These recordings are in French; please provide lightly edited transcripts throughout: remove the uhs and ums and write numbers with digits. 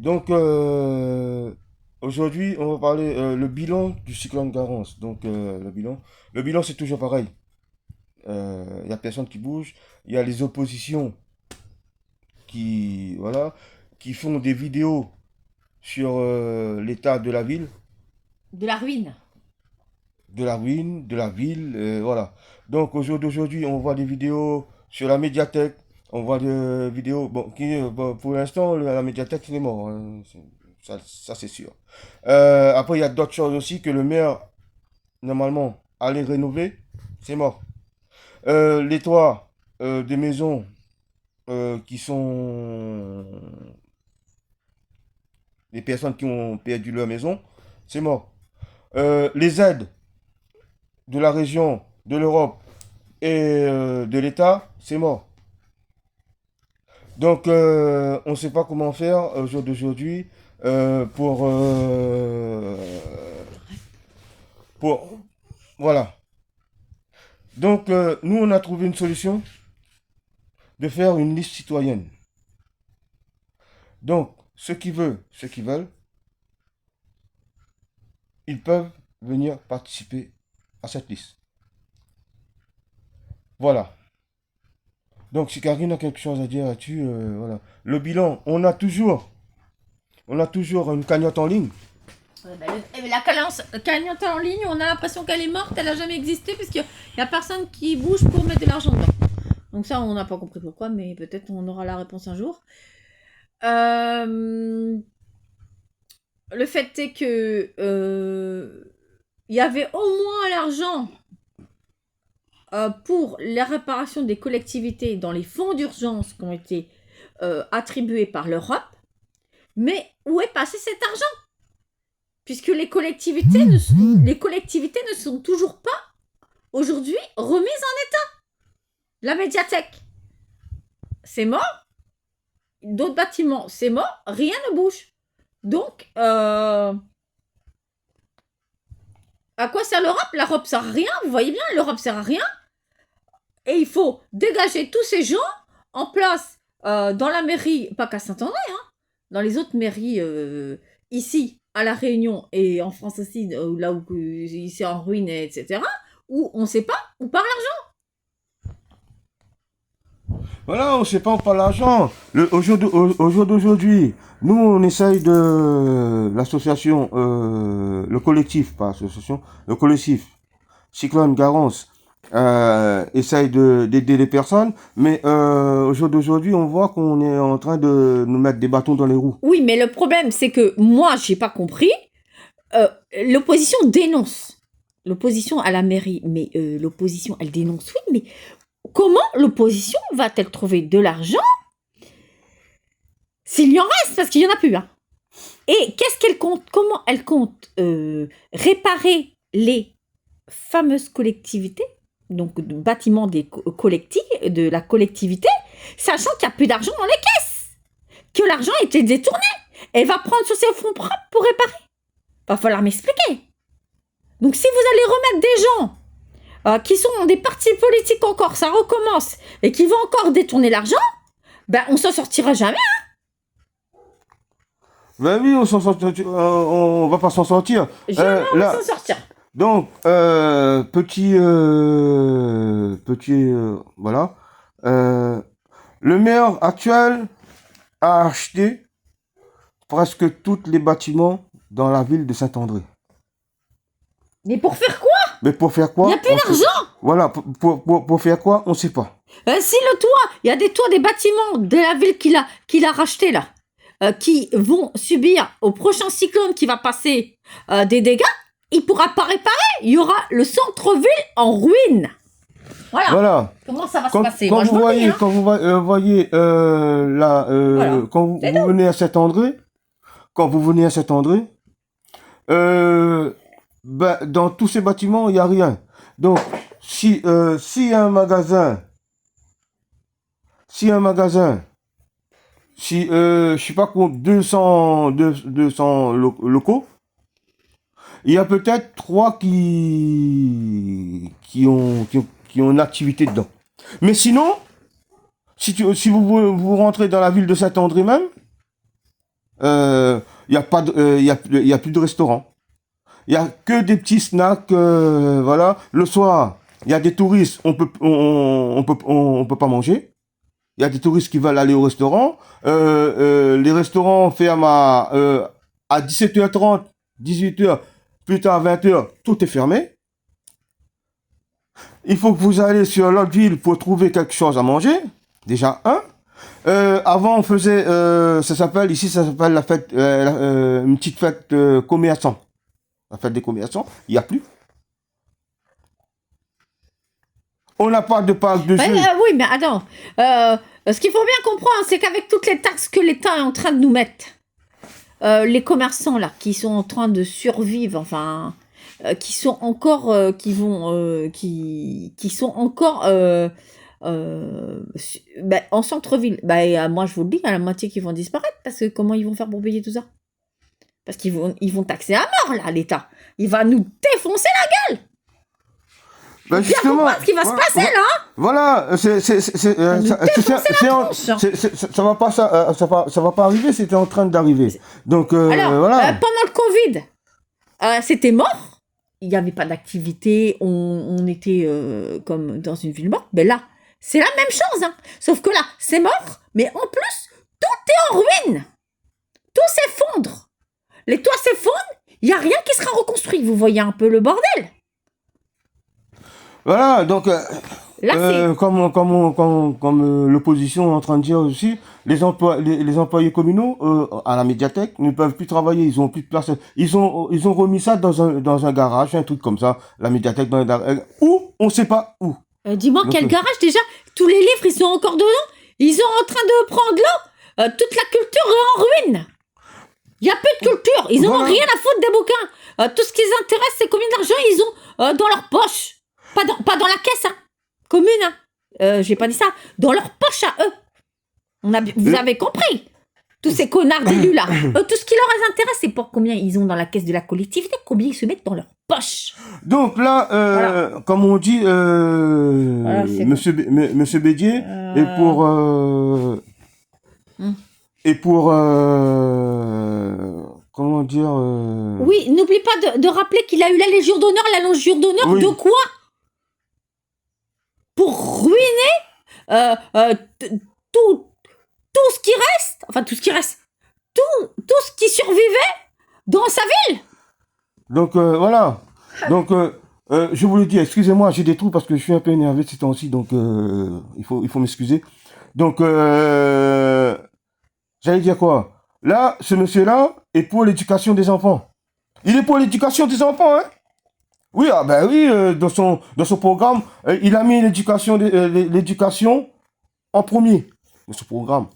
Donc, aujourd'hui, on va parler le bilan du cyclone Garance. Donc, le bilan, c'est toujours pareil. Il n'y a personne qui bouge. Il y a les oppositions voilà, qui font des vidéos sur l'état de la ville, De la ruine. de la ruine, de la ville, voilà. Donc, au jour d'aujourd'hui, on voit des vidéos sur la médiathèque. On voit des vidéos, bon, bon, pour l'instant, la médiathèque, il est mort, hein. Ça, c'est sûr. Après, il y a d'autres choses aussi que le maire, normalement, allait rénover. C'est mort. Les toits des maisons qui sont des personnes qui ont perdu leur maison, c'est mort. Les aides de la région, de l'Europe et de l'État, c'est mort. Donc, on ne sait pas comment faire au jour d'aujourd'hui pour... Voilà. Donc, nous, on a trouvé une solution de faire une liste citoyenne. Donc, ceux qui veulent, ils peuvent venir participer à cette liste. Voilà. Donc, si Karine a quelque chose à dire là-dessus, voilà. Le bilan, on a toujours une cagnotte en ligne. Ouais, bah, la cagnotte en ligne, on a l'impression qu'elle est morte, elle a jamais existé, parce qu'il n'y a personne qui bouge pour mettre de l'argent dedans. Donc ça, on n'a pas compris pourquoi, mais peut-être on aura la réponse un jour. Le fait est que il y avait au moins l'argent pour la réparation des collectivités dans les fonds d'urgence qui ont été attribués par l'Europe. Mais où est passé cet argent? Puisque les collectivités ne sont toujours pas aujourd'hui remises en état. La médiathèque, c'est mort. D'autres bâtiments, c'est mort. Rien ne bouge. Donc, à quoi sert l'Europe? L'Europe sert à rien. Vous voyez bien, l'Europe sert à rien. Et il faut dégager tous ces gens en place dans la mairie, pas qu'à Saint-André, hein, dans les autres mairies ici, à La Réunion et en France aussi, là où c'est en ruine, etc., où on ne sait pas où part l'argent. Voilà, on ne sait pas où parle l'argent. Au jour d'aujourd'hui, nous, on essaye l'association, le collectif, pas l'association, le collectif, Cyclone Garance, essaye d'aider les personnes, mais au jour d'aujourd'hui, on voit qu'on est en train de nous mettre des bâtons dans les roues. Oui, mais le problème, c'est que moi, j'ai pas compris. L'opposition dénonce. L'opposition à la mairie, mais l'opposition, elle dénonce, oui, mais comment l'opposition va-t-elle trouver de l'argent s'il y en reste? Parce qu'il y en a plus, hein. Et qu'est-ce qu'elle compte? Comment elle compte réparer les fameuses collectivités, donc de bâtiments de la collectivité, sachant qu'il n'y a plus d'argent dans les caisses, que l'argent a été détourné. Elle va prendre sur ses fonds propres pour réparer. Va falloir m'expliquer. Donc si vous allez remettre des gens qui sont dans des partis politiques encore, ça recommence, et qui vont encore détourner l'argent, ben on s'en sortira jamais. Ben oui, on va pas s'en sortir. Jamais on va Là, s'en sortir. donc, voilà. Le maire actuel a acheté presque tous les bâtiments dans la ville de Saint-André. Mais pour faire quoi? Mais pour faire Il n'y a quoi? plus d'argent. Voilà, pour faire quoi? On ne sait pas. Si le toit, il y a des toits des bâtiments de la ville qu'il a racheté là, qui vont subir au prochain cyclone qui va passer des dégâts, il ne pourra pas réparer. Il y aura le centre-ville en ruine. Voilà. Voilà. Comment ça va Quand, se passer? quand Moi, je vous m'en dis, voyez, hein. quand vous voyez Voilà. quand vous C'est venez à Saint-André, quand vous venez à Saint-André, ben, dans tous ces bâtiments, il n'y a rien. Donc, si un magasin, si un magasin, si, je sais pas quoi, 200 locaux, il y a peut-être trois qui ont une activité dedans. Mais sinon, si vous rentrez dans la ville de Saint-André même, Il y a pas il y a plus de restaurants. Il y a que des petits snacks, voilà. Le soir, il y a des touristes, on peut pas manger. Il y a des touristes qui veulent aller au restaurant. Les restaurants ferment à 17h30, 18h, plus tard 20h, tout est fermé. Il faut que vous allez sur l'autre ville pour trouver quelque chose à manger. Déjà, un. Avant, on faisait, ça s'appelle la fête, une petite fête commerçant. La fête des commerçants, il n'y a plus. On n'a pas de parc de jeux. Oui, mais attends. Ce qu'il faut bien comprendre, c'est qu'avec toutes les taxes que l'État est en train de nous mettre, les commerçants là, qui sont en train de survivre, enfin, qui sont encore, qui sont encore en centre-ville. Moi, je vous le dis, il y a la moitié qui vont disparaître parce que comment ils vont faire pour payer tout ça? Parce qu'ils vont taxer à mort là, l'État. Il va nous défoncer la gueule. Ben justement, ce qui va se passer là. Voilà, ça va pas arriver, c'était en train d'arriver. Donc alors, voilà. pendant le Covid, c'était mort. Il n'y avait pas d'activité, on était comme dans une ville morte. Mais là, c'est la même chose. Hein. Sauf que là, c'est mort, mais en plus, tout est en ruine. Tout s'effondre. Les toits s'effondrent, il n'y a rien qui sera reconstruit. Vous voyez un peu le bordel. Voilà, donc, là, comme l'opposition est en train de dire aussi, les employés communaux à la médiathèque ne peuvent plus travailler, ils ont plus de place. Ils ont remis ça dans un garage, un truc comme ça, la médiathèque dans un garage. Où? On sait pas où. Dis-moi, quel garage déjà? Tous les livres, ils sont encore dedans. Ils sont en train de prendre l'eau. Toute la culture est en ruine. Il n'y a plus de culture. Ils n'ont rien à foutre des bouquins. Tout ce qui les intéresse, c'est combien d'argent ils ont dans leur poche. Pas dans la caisse, hein. Commune, hein. J'ai pas dit ça. Dans leur poche à eux. Vous avez compris. Tous ces connards d'élus là. Tout ce qui leur intéresse, c'est pour combien ils ont dans la caisse de la collectivité, combien ils se mettent dans leur poche. Donc là, voilà. Comme on dit, voilà, Monsieur Bédier, et pour comment dire Oui, n'oublie pas de rappeler qu'il a eu la Légion d'honneur. La Légion d'honneur oui. De quoi? Pour ruiner tout ce qui reste, enfin tout ce qui reste, tout ce qui survivait dans sa ville. Donc voilà. Donc je vous le dis, excusez-moi, j'ai des trous parce que je suis un peu énervé ces temps-ci, donc il faut m'excuser. Donc j'allais dire quoi? Là, ce monsieur-là est pour l'éducation des enfants. Il est pour l'éducation des enfants, hein? Oui, ah ben oui, dans son programme, il a mis l'éducation en premier dans ce programme.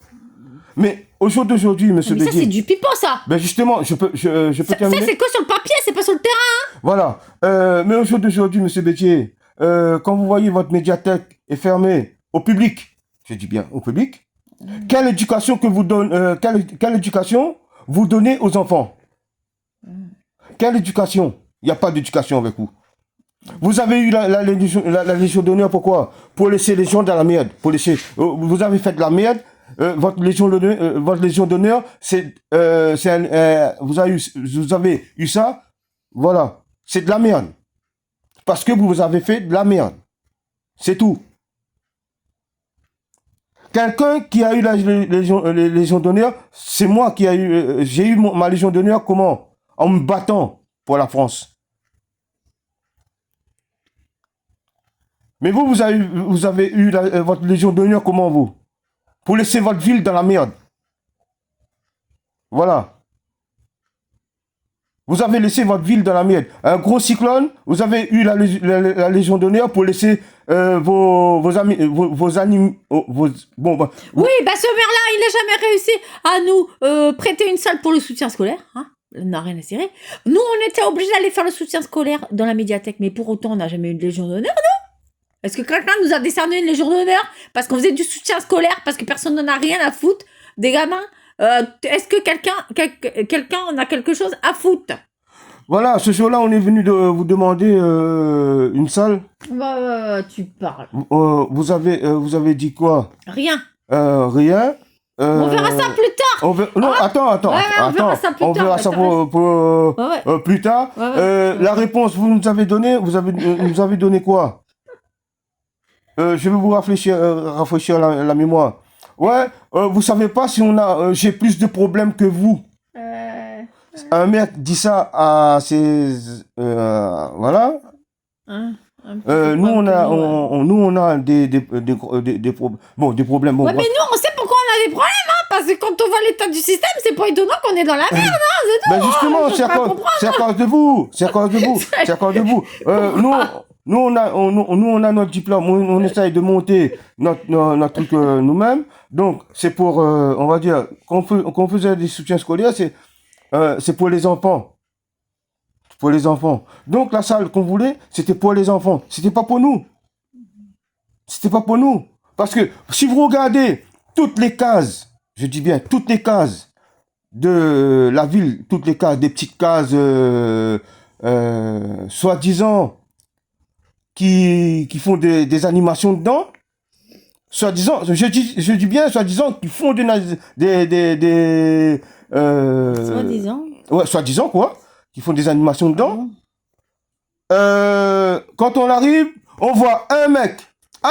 Mais au jour d'aujourd'hui, monsieur Bédier... Mais ça, c'est du pipeau, ça. Ben justement, je peux terminer. Ça, c'est que sur le papier, c'est pas sur le terrain. Hein. Voilà. Mais au jour d'aujourd'hui, monsieur Bédier, quand vous voyez votre médiathèque est fermée au public, je dis bien au public, quelle éducation que vous donnez, quelle éducation vous donnez aux enfants? Quelle éducation? Il n'y a pas d'éducation avec vous. Vous avez eu la Légion d'honneur, pourquoi? Pour laisser les gens dans la merde. Vous avez fait de la merde. Votre Légion d'honneur, vous avez eu ça. Voilà. C'est de la merde. Parce que vous avez fait de la merde. C'est tout. Quelqu'un qui a eu la Légion d'honneur, c'est moi qui j'ai eu ma Légion d'honneur comment? En me battant pour la France. Mais vous avez eu votre Légion d'honneur comment, vous? Pour laisser votre ville dans la merde. Voilà. Vous avez laissé votre ville dans la merde. Un gros cyclone, vous avez eu la Légion d'honneur pour laisser vos amis, vos animaux... Oui, ce maire-là, il n'a jamais réussi à nous prêter une salle pour le soutien scolaire. Hein, on n'a rien à cirer. Nous, on était obligés d'aller faire le soutien scolaire dans la médiathèque, mais pour autant, on n'a jamais eu de Légion d'honneur, non? Est-ce que quelqu'un nous a décerné une Légion d'honneur parce qu'on faisait du soutien scolaire, parce que personne n'en a rien à foutre des gamins? Est-ce que quelqu'un en a quelque chose à foutre? Voilà, ce jour-là, on est venu vous demander une salle. Tu parles. Vous avez dit quoi? Rien. Rien. On verra ça plus tard. Non, attends. On verra ça plus On tard. verra ça plus tard. La réponse, vous nous avez donné, nous avez donné quoi? Je vais vous rafraîchir la mémoire. Ouais, vous savez pas si j'ai plus de problèmes que vous. Un mec dit ça à ses, voilà. Nous on a des problèmes. Bon, des problèmes. Bon, ouais, mais nous on sait pourquoi on a des problèmes, hein, parce que quand on voit l'état du système, c'est pas étonnant qu'on est dans la merde, hein, c'est tout. Ben justement, c'est à cause de vous. C'est à cause de vous. Nous on a notre diplôme, on essaye de monter notre truc nous-mêmes. Donc c'est pour, on va dire, qu'on faisait des soutiens scolaires, c'est pour les enfants. Pour les enfants. Donc la salle qu'on voulait, c'était pour les enfants. C'était pas pour nous. C'était pas pour nous. Parce que si vous regardez toutes les cases, je dis bien toutes les cases de la ville, toutes les cases, des petites cases soi-disant qui font des animations dedans, soi-disant, je dis bien soi-disant qui font soi-disant. Ouais, soi-disant quoi, qui font des animations dedans. Quand on arrive, on voit un mec,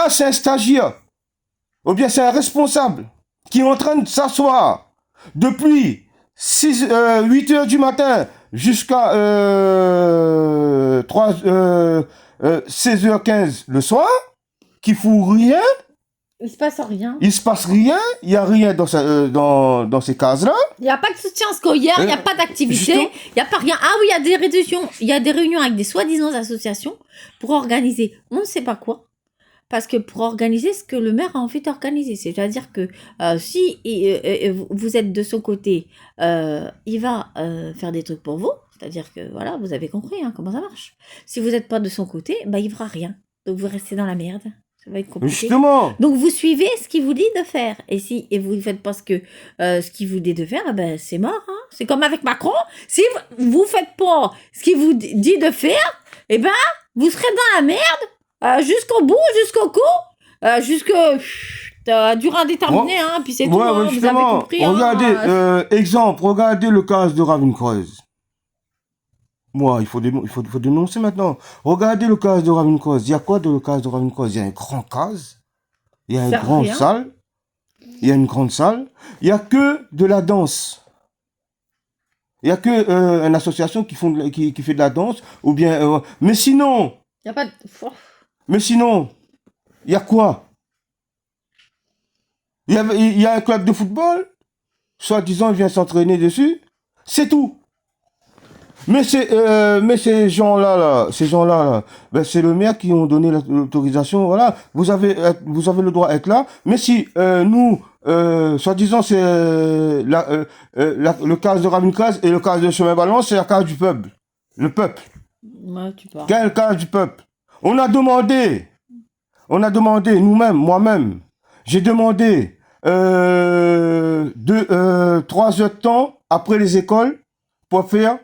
c'est un stagiaire, ou bien c'est un responsable, qui est en train de s'asseoir depuis 8 heures du matin jusqu'à 16h15 le soir, qui fout rien. Il se passe rien. Il se passe rien, il n'y a rien dans ces cases-là. Il n'y a pas de soutien scolaire, il n'y a pas d'activité, il n'y a pas rien. Ah oui, il y a des réunions avec des soi-disant associations pour organiser on ne sait pas quoi. Parce que pour organiser ce que le maire a envie d'organiser. C'est-à-dire que si vous êtes de son côté, il va faire des trucs pour vous. C'est-à-dire que, voilà, vous avez compris comment ça marche. Si vous n'êtes pas de son côté, il ne fera rien. Donc vous restez dans la merde. Ça va être compliqué. Justement. Donc vous suivez ce qu'il vous dit de faire. Et vous ne faites pas ce qu'il vous dit de faire, c'est mort. Hein. C'est comme avec Macron. Si vous ne faites pas ce qu'il vous dit de faire, vous serez dans la merde jusqu'au bout, jusqu'au cou, jusqu'à durée indéterminée. Puis c'est tout. Vous avez compris. Regardez le cas de Ravenscroz. Moi, il faut dénoncer maintenant. Regardez le cas de Ravenscroz. Il y a quoi dans le cas de Ravenscroz? Il y a un grand case. Il y a une grande salle. Il y a une grande salle. Il n'y a que de la danse. Il n'y a que une association qui fait de la danse. Ou bien, mais sinon... Il n'y a pas de... Mais sinon, il y a quoi? Il y a un club de football. Soi-disant, il vient s'entraîner dessus. C'est tout. Mais ces gens-là, c'est le maire qui ont donné l'autorisation. Voilà, vous avez le droit d'être là. Mais si nous, soi-disant, c'est le cas de Ravenscroz et le cas de Chemin Balance, c'est la case du peuple. Le peuple. Ouais, tu parles. Quelle case du peuple? On a demandé nous-mêmes, moi-même, j'ai demandé 3 heures de temps après les écoles pour faire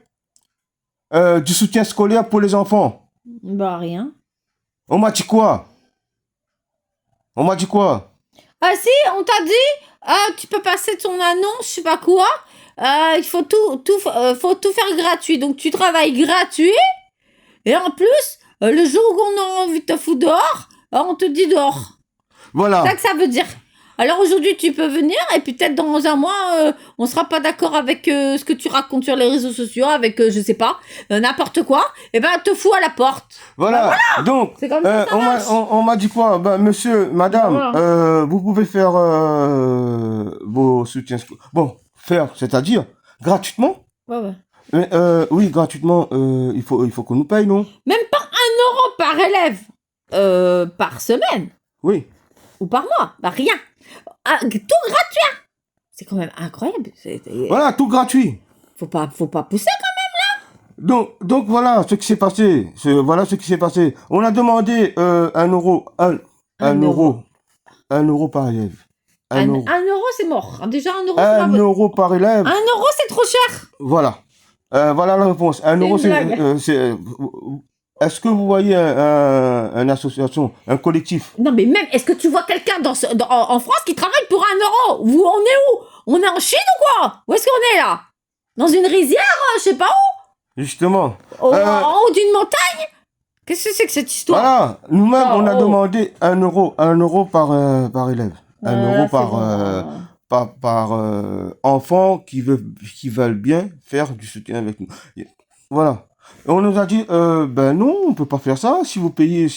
du soutien scolaire pour les enfants. Rien. On m'a dit quoi? Ah si, on t'a dit, tu peux passer ton annonce, je sais pas quoi. Il faut faut tout faire gratuit. Donc tu travailles gratuit. Et en plus, le jour où on a envie de te foutre dehors, on te dit dehors. Voilà. C'est ça que ça veut dire. Alors aujourd'hui, tu peux venir et puis peut-être dans un mois, on sera pas d'accord avec ce que tu racontes sur les réseaux sociaux, avec, je sais pas, n'importe quoi. Te fous à la porte. Voilà. Donc, c'est comme ça, on m'a dit quoi? Monsieur, madame, vous pouvez faire vos soutiens scolaires. Bon, faire, c'est-à-dire gratuitement. Ouais. Mais, oui, gratuitement, il faut qu'on nous paye, non? Même pas 1 euro par élève par semaine. Oui. Ou par mois. Rien. Tout gratuit. C'est quand même incroyable. Voilà, tout gratuit. Faut pas pousser quand même là. Donc voilà ce qui s'est passé. Voilà ce qui s'est passé. On a demandé 1 euro par élève. 1 euro, c'est mort. Déjà 1 euro, 1 euro par élève. 1 euro, c'est trop cher. Voilà. Voilà la réponse. 1 euro, c'est est-ce que vous voyez une association, un collectif? Non, mais même, est-ce que tu vois quelqu'un en France qui travaille pour 1 euro? On est où? On est en Chine ou quoi? Où est-ce qu'on est là? Dans une rizière, je sais pas Justement. où? En haut d'une montagne? Qu'est-ce que c'est que cette histoire? Voilà, nous-mêmes, Oh, on a oh. demandé 1 euro par élève. 1 euro C'est bon. par enfant qui veulent bien faire du soutien avec nous. Voilà. Et on nous a dit, ben non, on peut pas faire ça. Si vous payez,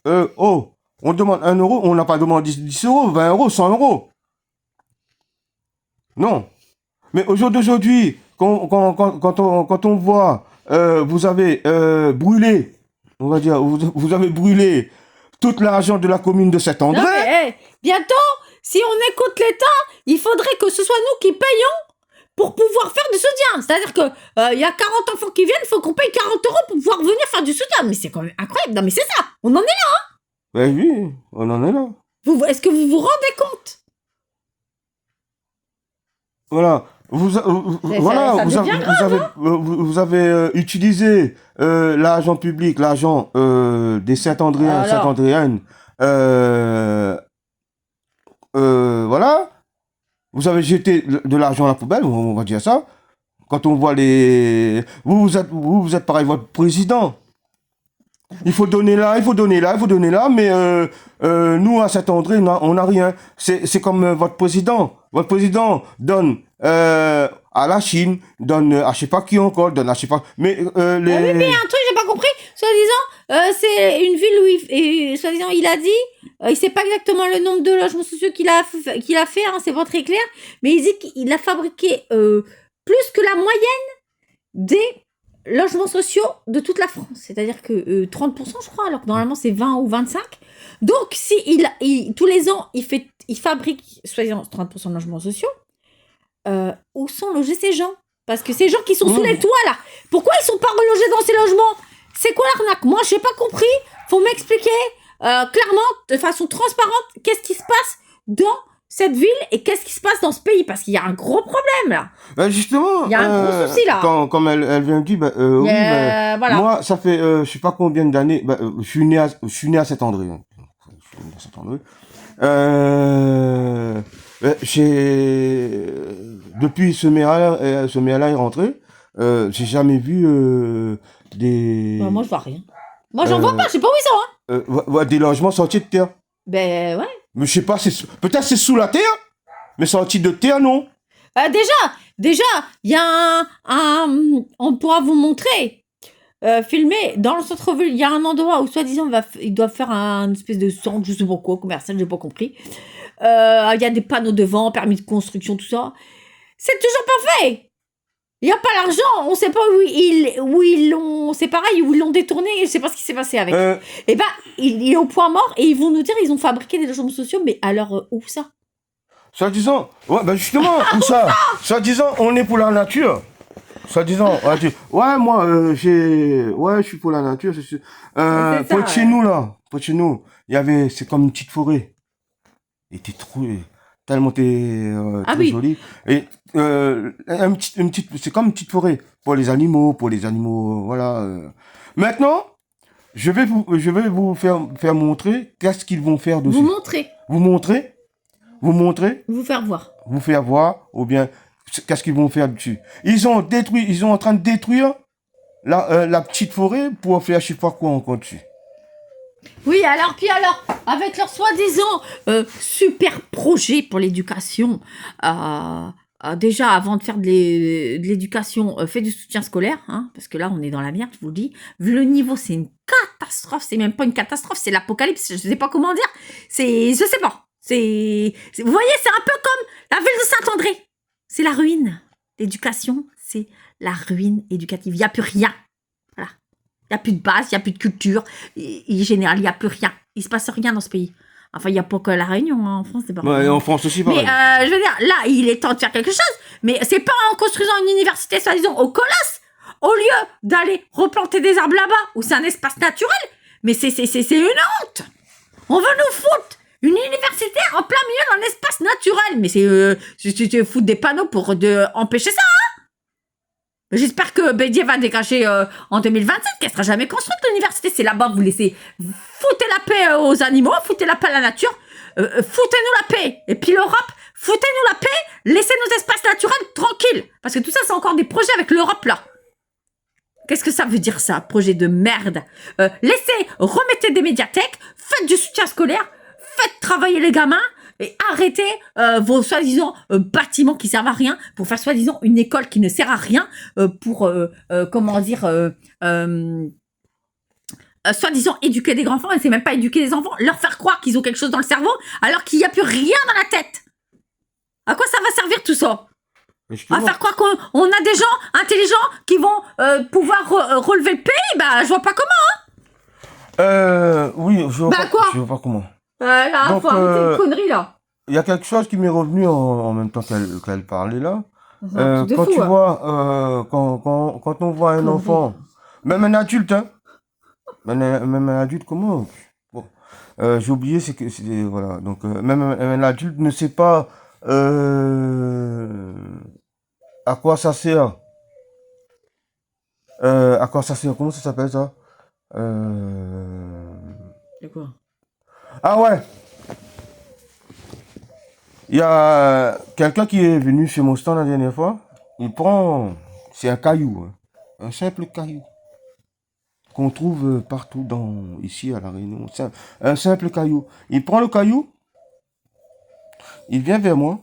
on demande 1 euro, on n'a pas demandé 10 euros, 20 euros, 100 euros. Non. Mais au jour d'aujourd'hui, quand on voit, vous avez brûlé, on va dire, vous avez brûlé tout l'argent de la commune de Saint-André. Non, mais bientôt, si on écoute l'État, il faudrait que ce soit nous qui payons pour pouvoir faire du soutien. C'est-à-dire que y a 40 enfants qui viennent, il faut qu'on paye 40 euros pour pouvoir venir faire du soutien. Mais c'est quand même incroyable. Non, mais c'est ça. On en est là. Ben oui, on en est là. Est-ce que vous vous rendez compte? Voilà. Voilà, vous avez utilisé l'argent public, l'argent des Saint-Andréens, Alors. Saint-Andréennes. Voilà. Vous avez jeté de l'argent à la poubelle, on va dire ça. Quand on voit les... Vous êtes pareil, votre président. Il faut donner là, il faut donner là, il faut donner là, mais nous, à Saint-André, on n'a rien. C'est comme votre président. Votre président donne à la Chine, donne à je sais pas qui encore, donne à je sais pas... Mais Oui, mais il y a un truc, j'ai pas compris. Soi-disant, c'est une ville où, soi-disant, il a dit, il sait pas exactement le nombre de logements sociaux qu'il a fait, hein, c'est pas très clair, mais il dit qu'il a fabriqué plus que la moyenne des logements sociaux de toute la France. C'est-à-dire que 30%, je crois, alors que normalement c'est 20 ou 25. Donc, si tous les ans, il fabrique, soi-disant, 30% de logements sociaux, où sont logés ces gens? Parce que ces gens qui sont sous les toits, là, pourquoi ils sont pas relogés dans ces logements? C'est quoi l'arnaque? Moi, j'ai pas compris. Faut m'expliquer clairement, de façon transparente, qu'est-ce qui se passe dans cette ville et qu'est-ce qui se passe dans ce pays, parce qu'il y a un gros problème là. Ben justement, il y a un gros souci là. Comme elle vient de dire, oui, voilà. Moi, ça fait je sais pas combien d'années, je suis né à Saint-André. Hein. Je suis né à Saint-André. Depuis ce maire-là est rentré, j'ai jamais vu des... Moi, je vois rien. Moi, j'en vois pas, je sais pas où ils sont. Des logements sortis de terre. Ben ouais. Mais je sais pas, peut-être c'est sous la terre, mais sortis de terre, non. Déjà, il y a on pourra vous montrer, filmer, dans le centre-ville, il y a un endroit où, soi-disant, ils doivent faire un espèce de centre, je sais pas quoi, commercial, j'ai pas compris. Il y a des panneaux devant, permis de construction, tout ça. C'est toujours pas fait. Il n'y a pas l'argent, on sait pas où ils l'ont, c'est pareil, où ils l'ont détourné, je sais pas ce qui s'est passé avec. Et ben, il est au point mort et ils vont nous dire ils ont fabriqué des logements sociaux, mais alors où ça? Soi-disant, ouais, ben justement, où ça? Soi-disant, on est pour la nature. Soi-disant, moi, je suis pour la nature, c'est sûr. Près de chez nous, là, près de chez nous, c'est comme une petite forêt. Et tellement très joli. Et, c'est comme une petite forêt pour les animaux, voilà. Maintenant, je vais vous faire montrer qu'est-ce qu'ils vont faire dessus. Vous montrer. Vous faire voir. Vous faire voir, ou bien, qu'est-ce qu'ils vont faire dessus. Ils sont en train de détruire la petite forêt pour faire je sais pas quoi encore dessus. Oui, alors, avec leur soi-disant super projet pour l'éducation, déjà, avant de faire de l'éducation, fait du soutien scolaire, hein, parce que là, on est dans la merde, je vous le dis. Vu le niveau, c'est une catastrophe, c'est même pas une catastrophe, c'est l'apocalypse, je sais pas comment dire, je sais pas. Vous voyez, c'est un peu comme la ville de Saint-André. C'est la ruine. L'éducation, c'est la ruine éducative. Il n'y a plus rien. Voilà. Il n'y a plus de base, il n'y a plus de culture. En général, il n'y a plus rien. Il ne se passe rien dans ce pays. Enfin, il n'y a pas que la Réunion, hein, en France, c'est pas vrai. Ouais, en France aussi, pareil. Mais je veux dire, là, il est temps de faire quelque chose. Mais c'est pas en construisant une université, soi-disant, au Colosse, au lieu d'aller replanter des arbres là-bas, où c'est un espace naturel. Mais c'est une honte. On veut nous foutre une université en plein milieu d'un espace naturel. Mais c'est foutre des panneaux pour empêcher ça, hein. J'espère que Bédier va dégager en 2027, qu'elle sera jamais construite, l'université. C'est là-bas, vous laissez... Foutez la paix aux animaux, foutez la paix à la nature, foutez-nous la paix. Et puis l'Europe, foutez-nous la paix, laissez nos espaces naturels tranquilles. Parce que tout ça, c'est encore des projets avec l'Europe, là. Qu'est-ce que ça veut dire, ça, projet de merde? Remettez des médiathèques, faites du soutien scolaire, faites travailler les gamins, et arrêtez vos soi-disant bâtiments qui servent à rien pour faire soi-disant une école qui ne sert à rien pour soi-disant éduquer des enfants, et c'est même pas éduquer les enfants, leur faire croire qu'ils ont quelque chose dans le cerveau alors qu'il n'y a plus rien dans la tête. À quoi ça va servir tout ça? À faire croire qu'on a des gens intelligents qui vont pouvoir relever le pays? Bah je vois pas comment. Oui, je vois, je vois pas comment. Là, Donc, faut arrêter une connerie là. Il y a quelque chose qui m'est revenu en même temps qu'elle parlait là. Quand fou, tu vois, quand on voit un enfant, même un adulte, hein, même un adulte, comment? Bon, j'ai oublié, c'est que c'était voilà. Donc même un adulte ne sait pas à quoi ça sert. À quoi ça sert? Comment ça s'appelle ça? C'est quoi? Ah ouais. Il y a quelqu'un qui est venu chez mon stand la dernière fois. Il prend, c'est un caillou, hein, un simple caillou qu'on trouve partout ici à La Réunion. C'est un simple caillou. Il prend le caillou, il vient vers moi.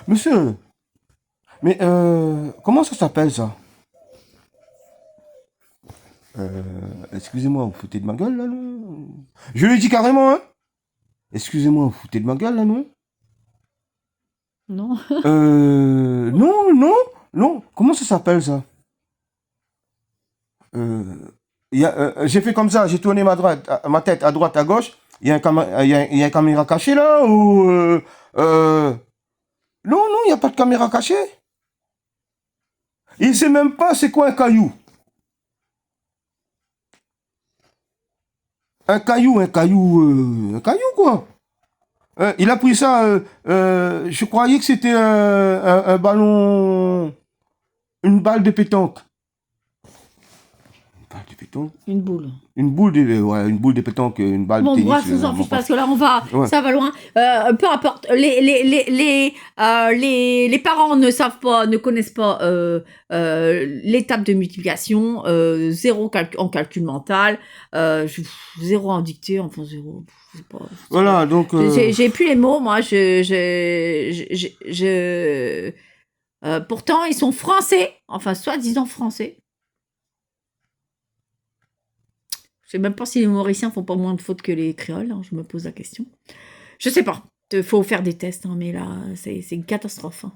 Monsieur, mais comment ça s'appelle ça? Excusez-moi, vous foutez de ma gueule là, non? Je lui dis carrément, hein. Excusez-moi, vous foutez de ma gueule là, non? Non. Non. Comment ça s'appelle ça? J'ai fait comme ça, j'ai tourné ma tête à droite, à gauche. Il y a il y a une caméra cachée là ou non, il n'y a pas de caméra cachée. Il sait même pas c'est quoi un caillou. Un caillou quoi. Il a pris ça. Je croyais que c'était un ballon, une balle de pétanque. Une balle de pétanque. Une boule. Une boule de pétanque, une balle de tennis. Bon, bref, on s'en fiche parce que là, ça va loin. Peu importe. Les parents ne savent pas, ne connaissent pas l'étape de multiplication, zéro en calcul mental, zéro en dictée, enfin zéro. Voilà, donc. J'ai plus les mots, moi. Pourtant, ils sont français, enfin, soi-disant français. Je sais même pas si les Mauriciens font pas moins de fautes que les créoles, hein, je me pose la question. Je sais pas, il faut faire des tests, hein, mais là, c'est une catastrophe. Hein.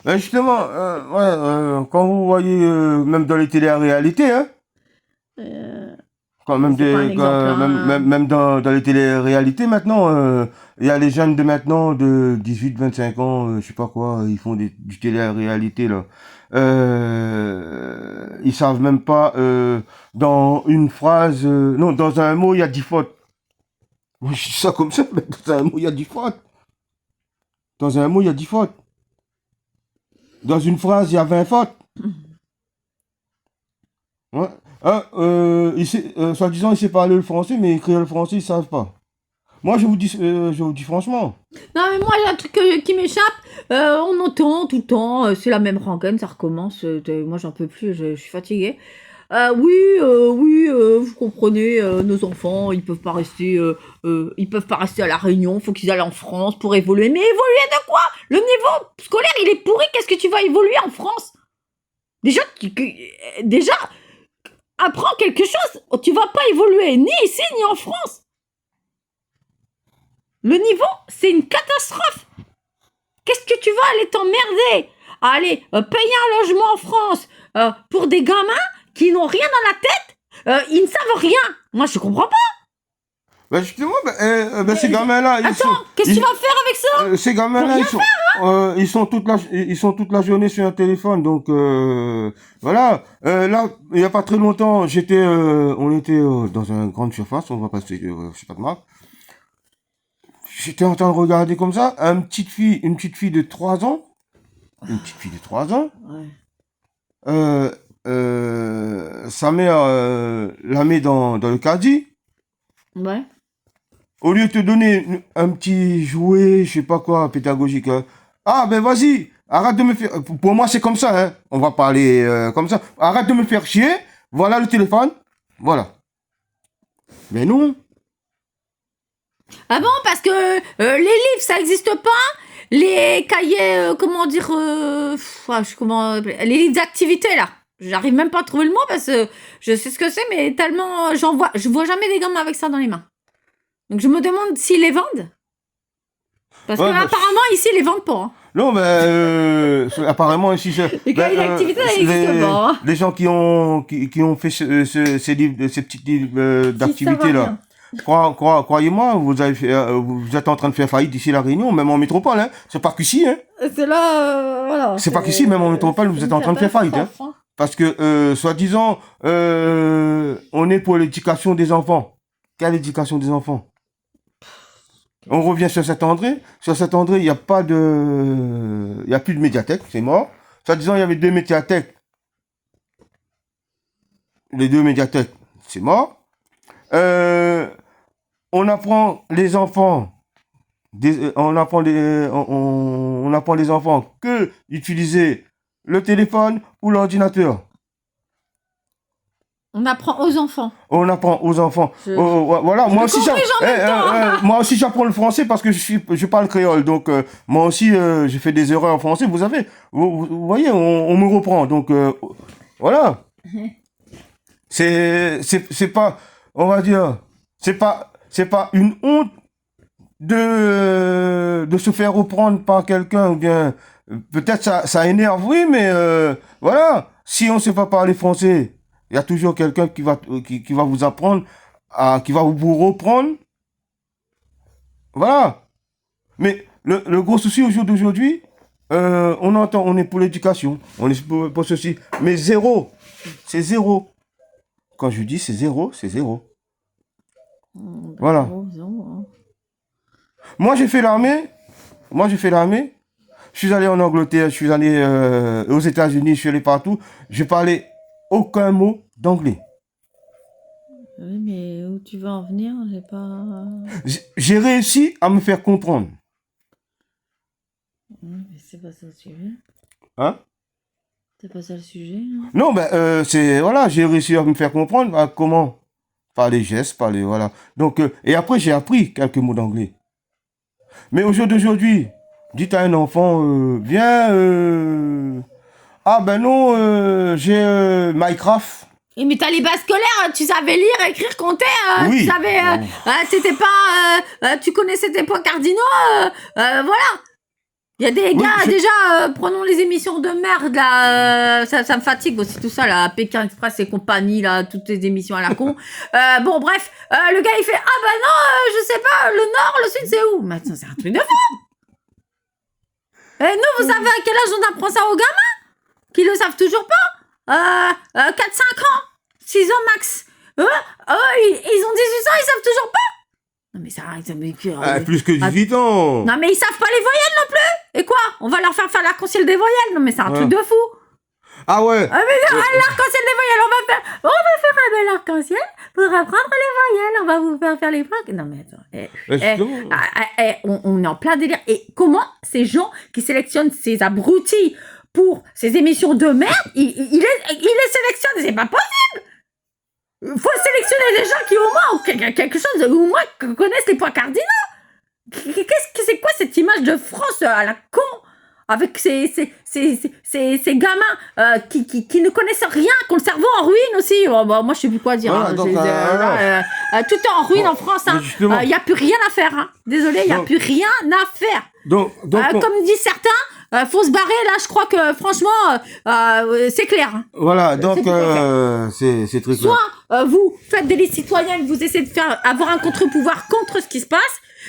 Ben justement, quand vous voyez, même dans les télé-réalités, hein, quand même, même dans les télé-réalités maintenant, il y a les jeunes de maintenant de 18-25 ans, je sais pas quoi, ils font du télé-réalité là. Ils savent même pas dans une phrase, non, dans un mot il y a 10 fautes. Moi je dis ça comme ça, mais dans un mot il y a 10 fautes. Dans un mot il y a 10 fautes. Dans une phrase il y a 20 fautes. Ouais. Soi-disant il sait parler le français, mais écrire le français ils savent pas. Moi je vous dis franchement. Non mais moi il y a un truc qui m'échappe. On entend tout le temps, c'est la même rengaine, ça recommence. Moi j'en peux plus, je suis fatiguée. Oui, vous comprenez, nos enfants, ils peuvent pas rester à La Réunion, faut qu'ils aillent en France pour évoluer. Mais évoluer de quoi? Le niveau scolaire, il est pourri, qu'est-ce que tu vas évoluer en France? Déjà, apprends quelque chose, tu vas pas évoluer ni ici ni en France. Le niveau, c'est une catastrophe. Qu'est-ce que tu vas aller t'emmerder à aller payer un logement en France pour des gamins qui n'ont rien dans la tête, ils ne savent rien. Moi, je comprends pas. Ben justement, ces gamins-là... Qu'est-ce que tu vas faire avec ça? Ces gamins-là, ils sont toute la journée sur un téléphone, donc voilà. Là, il n'y a pas très longtemps, on était dans une grande surface, on va passer, je sais pas de marque. J'étais en train de regarder comme ça, une petite fille de 3 ans. Une petite fille de 3 ans. Ouais. sa mère la met dans le caddie. Ouais. Au lieu de te donner un petit jouet, je sais pas quoi, pédagogique. Hein. Ah, ben vas-y, arrête de me faire... Pour moi, c'est comme ça, hein. On va parler comme ça. Arrête de me faire chier. Voilà le téléphone. Voilà. Mais non. Ah bon, parce que les livres, ça n'existe pas. Les cahiers, comment dire, les livres d'activité, là. J'arrive même pas à trouver le mot parce que je sais ce que c'est, mais tellement je vois jamais des gamins avec ça dans les mains. Donc je me demande s'ils les vendent. Parce que apparemment ici ils les vendent pas. Hein. Non, mais apparemment ici, les cahiers d'activité, ça n'existe pas. Hein. Les gens qui ont fait ces livres, ces petits livres d'activité là. Croyez-moi, vous êtes en train de faire faillite d'ici la Réunion, même en métropole, hein. C'est pas qu'ici, hein. C'est là, voilà. C'est pas qu'ici, même en métropole, vous êtes en train de faire faillite, hein. Parce que, soi-disant, on est pour l'éducation des enfants. Quelle éducation des enfants? On revient sur Saint-André. Sur Saint-André, il n'y a pas de... Il n'y a plus de médiathèque, c'est mort. Soi-disant, il y avait 2 médiathèques. Les 2 médiathèques, c'est mort. On apprend les enfants... on apprend les enfants que d'utiliser le téléphone ou l'ordinateur. On apprend aux enfants. On apprend aux enfants. Voilà, moi aussi, moi aussi j'apprends le français parce que je parle créole. Donc moi aussi j'ai fait des erreurs en français. Vous savez, vous voyez, on me reprend. Donc voilà. C'est pas, on va dire, c'est pas une honte de se faire reprendre par quelqu'un ou bien peut-être ça énerve, oui, mais voilà. Si on sait pas parler français. Il y a toujours quelqu'un qui va vous apprendre, qui va vous reprendre. Voilà. Mais le gros souci au jour d'aujourd'hui, on est pour l'éducation, on est pour ceci. Mais zéro, c'est zéro. Quand je dis c'est zéro, c'est zéro. Voilà. Moi, j'ai fait l'armée. Je suis allé en Angleterre, je suis allé aux États-Unis, je suis allé partout. Je parlais aucun mot d'anglais. Oui, mais où tu vas en venir, j'ai pas... J'ai réussi à me faire comprendre. Mais c'est pas ça le sujet. Hein? C'est pas ça le sujet. Hein? Non, ben, voilà, j'ai réussi à me faire comprendre comment. Par les gestes, voilà. Donc, et après, j'ai appris quelques mots d'anglais. Mais au jour d'aujourd'hui, dites à un enfant, viens, ah ben non, j'ai Minecraft. Et mais t'as les bases scolaires, tu savais lire, écrire, compter, oui. Tu savais, c'était pas, tu connaissais tes points cardinaux, voilà. Il y a des gars, déjà, prenons les émissions de merde, là, ça me fatigue aussi tout ça, là, Pékin Express et compagnie, là, toutes les émissions à la con. Bon, bref, le gars, il fait, ah bah non, je sais pas, le nord, le sud, c'est où? Mais attends, c'est un truc de fou. Et nous, vous savez à quel âge on apprend ça aux gamins? Qui le savent toujours pas? 4-5 ans, 6 ans max. Ils ont 18 ans, ils savent toujours pas. Non mais ça plus que 18 ans. Non mais ils savent pas les voyelles non plus. Et quoi? On va leur faire l'arc-en-ciel des voyelles? Non mais c'est un truc de fou. Ah ouais. Ah mais l'arc-en-ciel des voyelles, on va faire un bel arc-en-ciel pour apprendre les voyelles. On va vous faire les phrases. Non mais attends. On est en plein délire. Et comment ces gens qui sélectionnent ces abrutis pour ces émissions de merde, ils les sélectionnent? C'est pas possible. Faut sélectionner des gens qui au moins ont quelque chose, au moins connaissent les points cardinaux. C'est quoi cette image de France à la con avec ces gamins qui ne connaissent rien, qui ont le cerveau en ruine aussi. Moi je sais plus quoi dire. Tout est en ruine en France. Il n'y a plus rien à faire. Hein. Désolé, il n'y a plus rien à faire. Donc comme disent certains, faut se barrer là. Je crois que franchement, c'est clair. Hein. Voilà, donc c'est très clair. Soit vous faites des listes citoyennes, vous essayez de avoir un contre-pouvoir contre ce qui se passe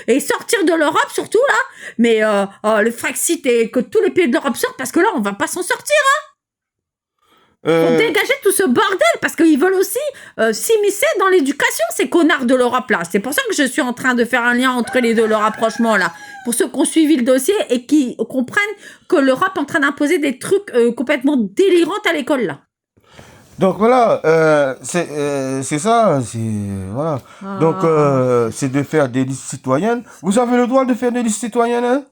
et sortir de l'Europe surtout là. Mais le Frexit et que tous les pays de l'Europe sortent parce que là on va pas s'en sortir. Hein. Faut dégager tout ce bordel parce qu'ils veulent aussi s'immiscer dans l'éducation, ces connards de l'Europe là. C'est pour ça que je suis en train de faire un lien entre les deux, le rapprochement là. pour ceux qui ont suivi le dossier et qui comprennent que l'Europe est en train d'imposer des trucs complètement délirants à l'école, là. Donc voilà, c'est ça, voilà. Donc c'est de faire des listes citoyennes. Vous avez le droit de faire des listes citoyennes, hein?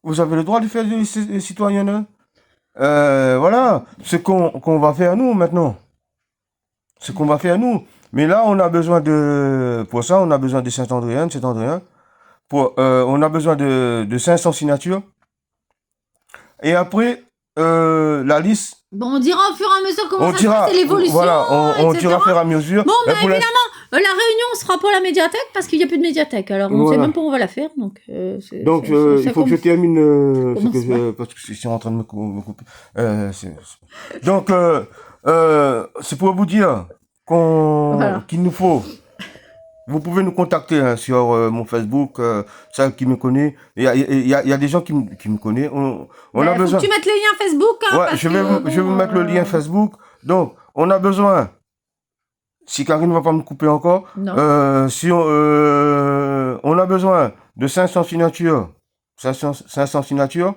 Vous avez le droit de faire des listes citoyennes, hein? Voilà, ce qu'on va faire nous maintenant. Ce qu'on va faire nous. Mais là, on a besoin pour ça, on a besoin de Saint-Andréen. On a besoin de 500 signatures. Et après, la liste. Bon, on dira au fur et à mesure comment On ça dira, se passe, l'évolution, voilà, on etc. dira faire à mesure. Bon, Mais bah, pour l'instant- évidemment, la réunion sera pour la médiathèque parce qu'il n'y a plus de médiathèque. Alors, on ne sait Voilà. même pas où on va la faire. Donc, Donc, il faut que je termine parce que je suis en train de me couper. Donc, c'est pour vous dire Voilà. qu'il nous faut. Vous pouvez nous contacter hein, sur mon Facebook, ça qui me connaît. Il y a des gens qui me connaissent. On a besoin. Faut que tu mettes les liens Facebook. Hein, Ouais, parce je vais vous mettre le lien Facebook. Donc, on a besoin. Si Karine ne va pas me couper encore, Non. on a besoin de 500 signatures, 500 signatures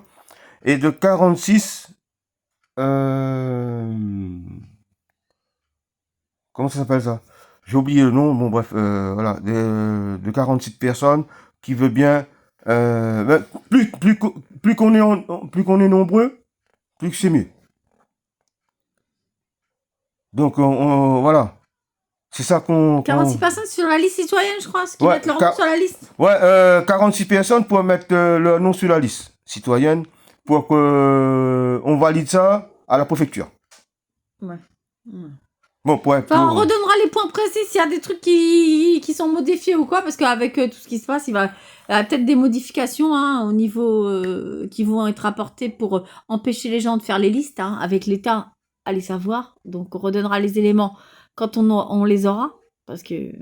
et de 46, comment ça s'appelle ça? J'ai oublié le nom, bon bref, voilà, de 46 personnes qui veut bien, plus qu'on est nombreux, plus que c'est mieux. Donc, voilà. C'est ça 46 personnes sur la liste citoyenne, je crois, qui Ouais, mettent leur nom sur la liste. Ouais, 46 personnes pour mettre leur nom sur la liste citoyenne pour que on valide ça à la préfecture. Ouais. Bon, on redonnera les points précis s'il y a des trucs qui sont modifiés ou quoi, parce qu'avec tout ce qui se passe, il y a peut-être des modifications hein, au niveau qui vont être apportées pour empêcher les gens de faire les listes hein, avec l'État, allez savoir. Donc on redonnera les éléments quand on les aura, parce que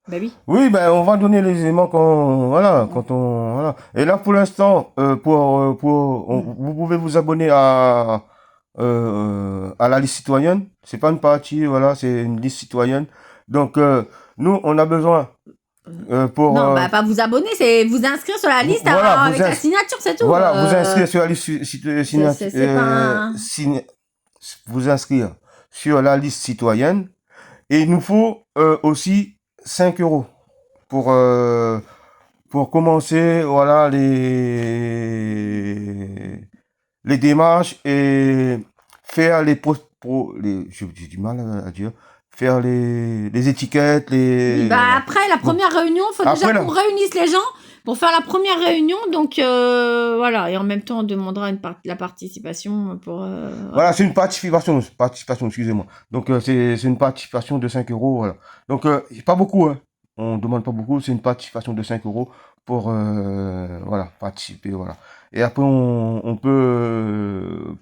bah oui. Oui, ben on va donner les éléments quand on voilà. Et là pour l'instant, vous pouvez vous abonner à la liste citoyenne. C'est pas une partie, voilà, c'est une liste citoyenne. Donc nous, on a besoin pour. Non, pas vous abonner, c'est vous inscrire sur la liste voilà, avec la signature, c'est tout. Voilà, vous inscrire sur la liste vous inscrire sur la liste citoyenne. Et il nous faut aussi 5 € pour commencer, voilà, les démarches et faire j'ai du mal à dire, faire les étiquettes, Oui, après la première réunion, il faut déjà qu'on réunisse les gens pour faire la première réunion. Donc voilà, et en même temps, on demandera la participation pour. Voilà, c'est une participation, excusez-moi. Donc c'est une participation de 5 €. Voilà. Donc pas beaucoup, hein. On demande pas beaucoup, c'est une participation de 5 € pour voilà, participer, voilà. Et après on peut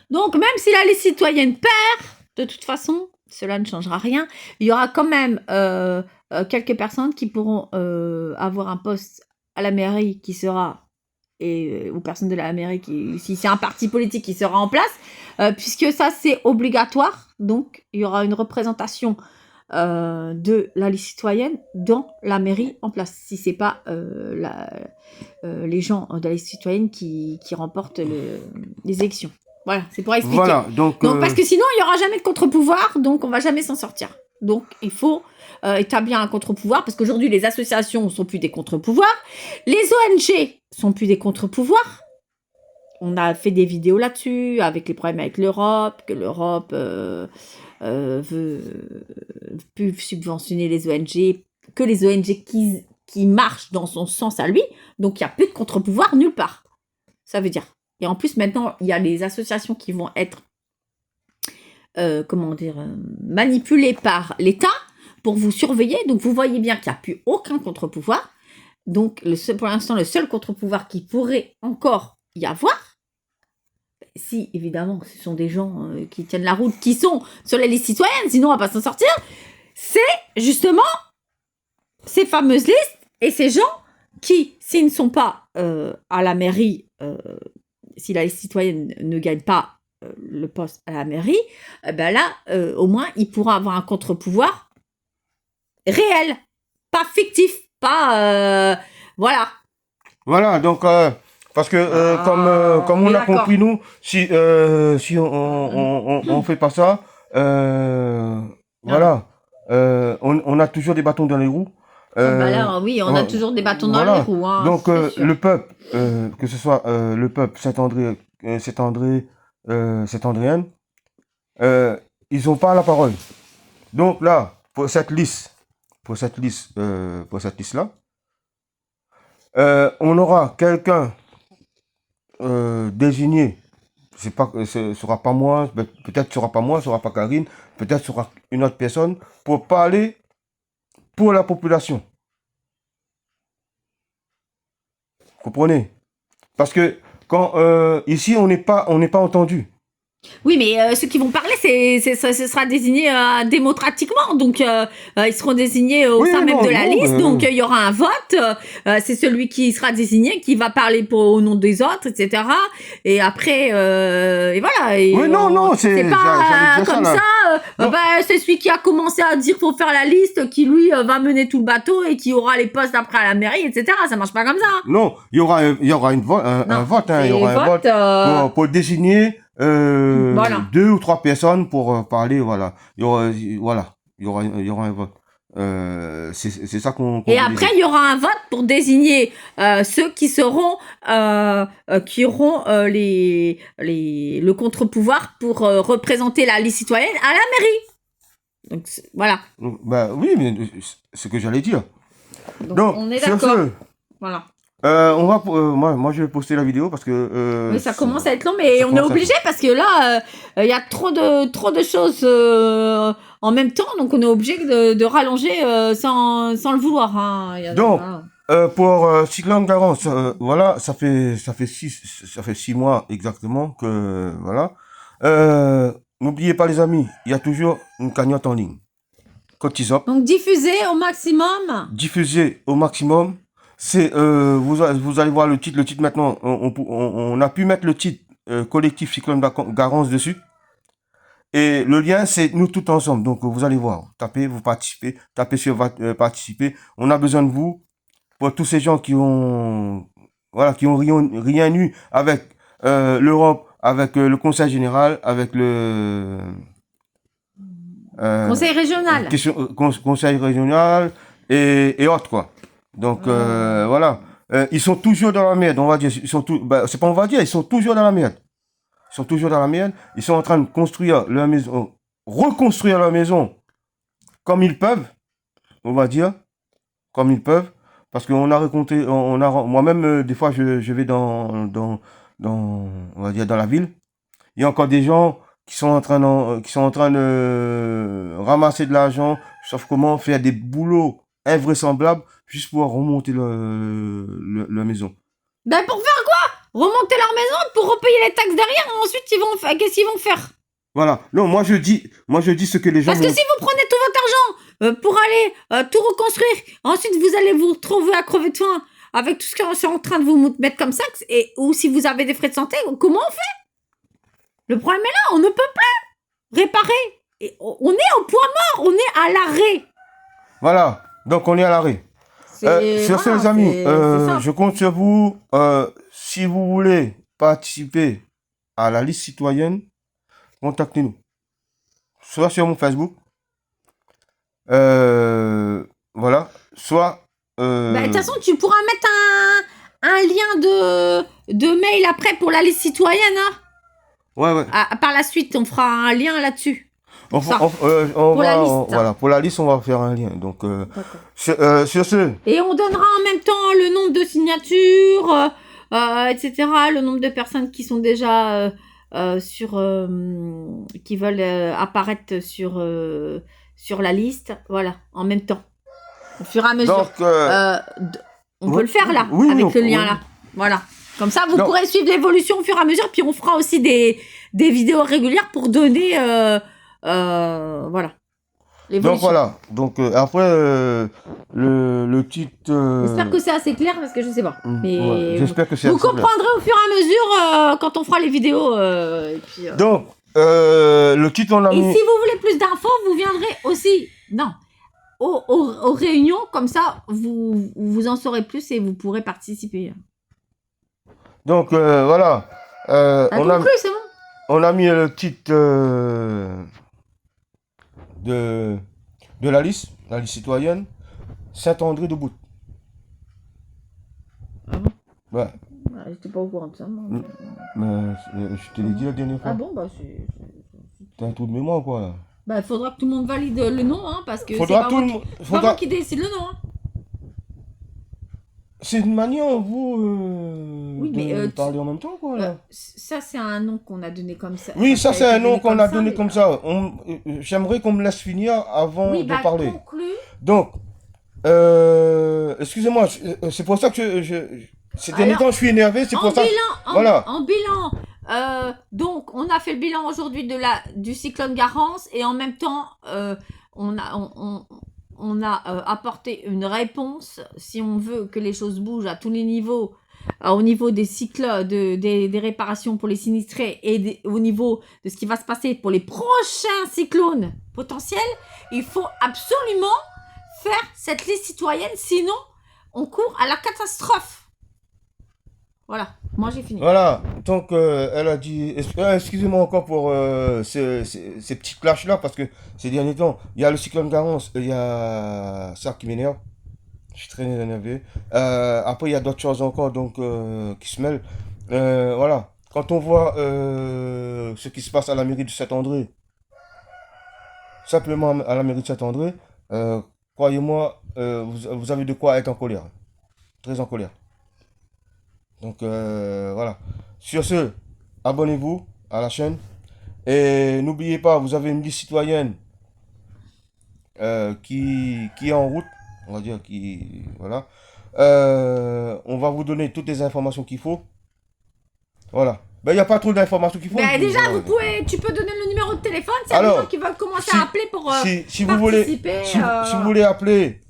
Donc même si la liste citoyenne perd, de toute façon, cela ne changera rien. Il y aura quand même quelques personnes qui pourront avoir un poste à la mairie qui sera aux personnes de la mairie si c'est un parti politique qui sera en place, puisque ça c'est obligatoire. Donc il y aura une représentation de la liste citoyenne dans la mairie en place. Si c'est pas les gens de la liste citoyenne qui remportent les élections. Voilà, c'est pour expliquer. Voilà, donc parce que sinon, il n'y aura jamais de contre-pouvoir, donc on va jamais s'en sortir. Donc, il faut établir un contre-pouvoir, parce qu'aujourd'hui, les associations ne sont plus des contre-pouvoirs, les ONG sont plus des contre-pouvoirs. On a fait des vidéos là-dessus, avec les problèmes avec l'Europe, que l'Europe veut plus subventionner les ONG, que les ONG qui marchent dans son sens à lui, donc il n'y a plus de contre-pouvoir nulle part. Ça veut dire. Et en plus, maintenant, il y a les associations qui vont être manipulées par l'État pour vous surveiller. Donc, vous voyez bien qu'il n'y a plus aucun contre-pouvoir. Donc, pour l'instant, le seul contre-pouvoir qui pourrait encore y avoir, si, évidemment, ce sont des gens qui tiennent la route, qui sont sur les listes citoyennes, sinon on ne va pas s'en sortir, c'est justement ces fameuses listes et ces gens qui, s'ils ne sont pas à la mairie, si la liste citoyenne ne gagne pas le poste à la mairie, ben là, au moins, il pourra avoir un contre-pouvoir réel, pas fictif, pas Voilà. Voilà, donc, parce que comme on mais a d'accord. compris, nous, si on fait pas ça, voilà, on a toujours des bâtons dans les roues. Ah bah là, oui, on a toujours des bâtons dans les Voilà. roues, hein, Donc, c'est sûr. le peuple, que ce soit le peuple Saint-André, Saint-Andréenne, ils n'ont pas la parole. Donc là, pour cette liste-là, on aura quelqu'un désigné. C'est pas, ce sera pas moi, peut-être ce sera pas moi, ce sera pas Karine, peut-être ce sera une autre personne pour parler pour la population. Comprenez? Parce que quand ici on n'est pas entendu. Oui, mais ceux qui vont parler, ce sera désigné démocratiquement. Donc, ils seront désignés au sein même de la liste. Donc, il y aura un vote. C'est celui qui sera désigné qui va parler au nom des autres, etc. Et après, et voilà. Et oui, non, c'est pas comme ça. C'est celui qui a commencé à dire faut faire la liste qui, lui, va mener tout le bateau et qui aura les postes après à la mairie, etc. Ça marche pas comme ça. Non, il y aura un vote. Hein, il y aura un vote pour désigner voilà. 2 ou 3 personnes pour parler, voilà. Il y aura un vote. C'est ça qu'on et après, il y aura un vote pour désigner ceux qui seront, qui auront le contre-pouvoir pour représenter la liste citoyenne à la mairie. Donc, voilà. Bah oui, mais c'est ce que j'allais dire. Donc on est d'accord. Voilà. Moi, je vais poster la vidéo parce que. Oui, ça commence à être long, mais on est obligé parce que là, il y a trop de choses en même temps, donc on est obligé de rallonger sans le vouloir. Hein. Donc, pour Cyclone Garance, voilà, ça fait 6 mois exactement que voilà. N'oubliez pas les amis, il y a toujours une cagnotte en ligne. Cotisop. Donc diffuser au maximum. Diffuser au maximum. C'est vous allez voir le titre. Le titre maintenant, on a pu mettre le titre collectif Cyclone Garance dessus. Et le lien, c'est nous tous ensemble. Donc vous allez voir, tapez, vous participez, tapez sur participer. On a besoin de vous pour tous ces gens qui ont rien eu avec l'Europe, avec le Conseil général, avec le Conseil régional. Conseil régional et autres quoi. Donc voilà, ils sont toujours dans la merde, on va dire. Ils sont c'est pas on va dire, ils sont toujours dans la merde. Ils sont toujours dans la merde. Ils sont en train de construire leur maison, reconstruire leur maison comme ils peuvent, on va dire, comme ils peuvent. Parce qu'on a raconté, moi-même, des fois, je vais on va dire, dans la ville. Il y a encore des gens qui sont en train de ramasser de l'argent, sauf comment faire des boulots invraisemblables juste pour remonter leur maison. Ben pour faire quoi? Remonter leur maison pour repayer les taxes derrière, et ensuite qu'est-ce qu'ils vont faire? Voilà. Non, moi je dis ce que les gens. Parce que si vous prenez tout votre argent pour aller tout reconstruire, ensuite vous allez vous retrouver à crever de faim avec tout ce qu'on est en train de vous mettre comme ça, ou si vous avez des frais de santé, comment on fait? Le problème est là, on ne peut plus réparer. Et on est au point mort, on est à l'arrêt. Voilà. Donc on est à l'arrêt. Sur ce, les amis, je compte sur vous. Si vous voulez participer à la liste citoyenne, contactez-nous. Soit sur mon Facebook. Voilà. Soit. De toute façon, tu pourras mettre un lien de mail après pour la liste citoyenne. Hein. Ouais. Par la suite, on fera un lien là-dessus. Pour la liste, on va faire un lien. Donc, sur ce. Et on donnera en même temps le nombre de signatures, etc. Le nombre de personnes qui sont déjà qui veulent apparaître sur la liste. Voilà, en même temps. Au fur et à mesure. Donc, on peut le faire là, avec le lien là. Voilà. Comme ça, vous pourrez suivre l'évolution au fur et à mesure. Puis on fera aussi des vidéos régulières pour donner. Voilà. Donc voilà. Donc après le titre. J'espère que c'est assez clair parce que je sais pas. Mais j'espère que c'est vous assez clair. comprendrez au fur et à mesure quand on fera les vidéos. Et puis, donc le titre on a mis. Et si vous voulez plus d'infos, vous viendrez aussi. Non. aux réunions, comme ça, vous en saurez plus et vous pourrez participer. Donc, voilà. T'as On a, compris, c'est bon? on a mis le titre de la liste citoyenne, Saint-André de Bout. Ah bon? Ouais. Bah, j'étais pas au courant de ça, moi. Mais je te l'ai dit la dernière fois. Ah bon, bah T'as un trou de mémoire, quoi, là. bah, il faudra que tout le monde valide le nom, hein, parce que c'est Faudra pas tout moi le qui... monde. pas Faudra... moi qui décide le nom, hein. C'est une manière, vous, Oui, mais, de parler en même temps, quoi, là. Ça, c'est un nom qu'on a donné comme ça. Oui, Enfin, ça, c'est un nom qu'on a ça, donné mais- comme ça. J'aimerais qu'on me laisse finir avant Oui, de bah, parler. conclu. Donc, excusez-moi, c'est pour ça que ces derniers Alors, temps, je suis énervé, c'est En pour ça. bilan, Voilà. en bilan, donc on a fait le bilan aujourd'hui du cyclone Garance et en même temps on a apporté une réponse si on veut que les choses bougent à tous les niveaux, au niveau des cycles, des réparations pour les sinistrés et au niveau de ce qui va se passer pour les prochains cyclones potentiels. Il faut absolument faire cette liste citoyenne, sinon on court à la catastrophe. Voilà, moi j'ai fini. Voilà, donc elle a dit, excusez-moi encore pour ces petits clashs-là, parce que ces derniers temps, il y a le cyclone Garance, il y a ça qui m'énerve, je suis très énervé. Après, il y a d'autres choses encore donc, qui se mêlent. Voilà, quand on voit ce qui se passe à la mairie de Saint-André, simplement à la mairie de Saint-André, croyez-moi, vous avez de quoi être en colère, très en colère. Donc voilà. Sur ce, abonnez-vous à la chaîne. Et n'oubliez pas, vous avez une liste citoyenne qui est en route. On va dire qui. Voilà. On va vous donner toutes les informations qu'il faut. Voilà. Ben, il n'y a pas trop d'informations qu'il faut. Ben, déjà, Voilà. tu peux donner le numéro de téléphone, s'il y a Alors, des gens qui veulent commencer si- à appeler pour si vous voulez, participer. si vous voulez appeler,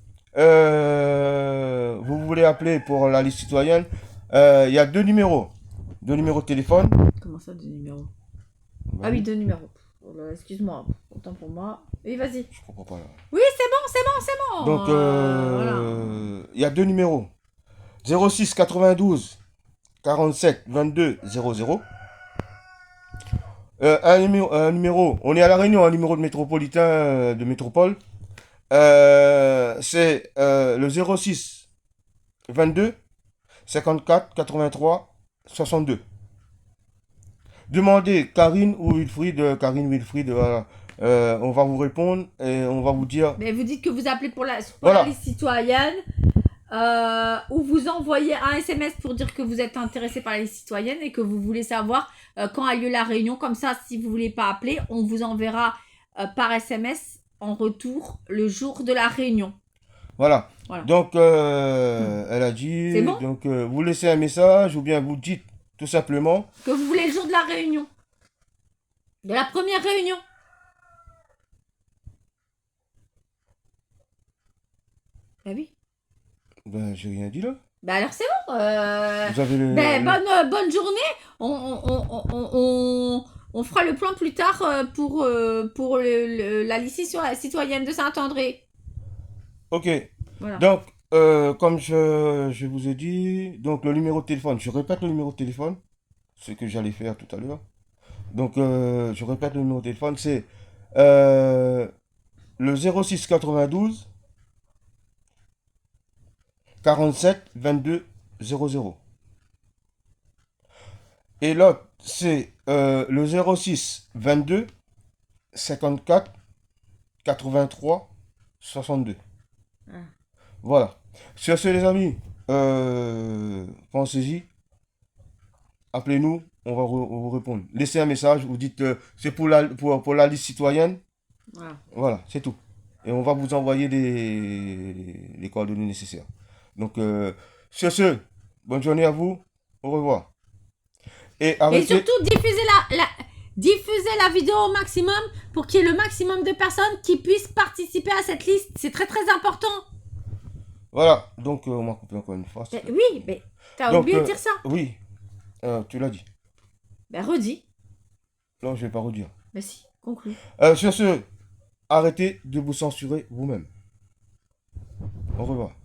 vous voulez appeler pour la liste citoyenne, il y a deux numéros de téléphone. Comment ça, deux numéros? Ben, Ah oui, deux numéros. Oh là, excuse-moi, autant pour moi. Oui, vas-y. je comprends pas là. Oui, c'est bon. Donc, Voilà. il y a deux numéros. 06 92 47 22 00. Un numéro, on est à La Réunion, un numéro de métropolitain de métropole. C'est le 06 22 54 83 62. Demandez Karine ou Wilfried, voilà. On va vous répondre et on va vous dire. Mais vous dites que vous appelez pour la Voilà. liste citoyenne. Ou vous envoyez un SMS pour dire que vous êtes intéressé par la liste citoyenne et que vous voulez savoir quand a lieu la réunion. Comme ça, si vous voulez pas appeler, on vous enverra par SMS en retour le jour de la réunion. Voilà. Voilà. Donc, elle a dit. C'est bon? Donc, vous laissez un message ou bien vous dites tout simplement. Que vous voulez le jour de la réunion. De la première réunion. Bah oui. Ben, j'ai rien dit là. Bah alors c'est bon. Vous avez le. Ben, bonne journée. On fera le plan plus tard pour la liste citoyenne de Saint-André. Ok. Voilà. Donc, comme je vous ai dit, donc le numéro de téléphone, je répète le numéro de téléphone, ce que j'allais faire tout à l'heure. Donc, je répète le numéro de téléphone, c'est le 06 92 47 22 00. Et l'autre, c'est le 06 22 54 83 62. Ah. Voilà. Sur ce, les amis, pensez-y. Appelez-nous, on va vous répondre. Laissez un message, vous dites c'est pour la liste citoyenne. Voilà. Voilà, c'est tout. Et on va vous envoyer les coordonnées nécessaires. Donc, sur ce, bonne journée à vous. Au revoir. Et surtout, diffusez la vidéo au maximum pour qu'il y ait le maximum de personnes qui puissent participer à cette liste. C'est très très important. Voilà, donc on m'a coupé encore une fois. Oui, mais t'as oublié de dire ça. Oui, tu l'as dit. Ben redis. Non, je vais pas redire. Ben si, conclue. Sur ce, arrêtez de vous censurer vous-même. Au revoir.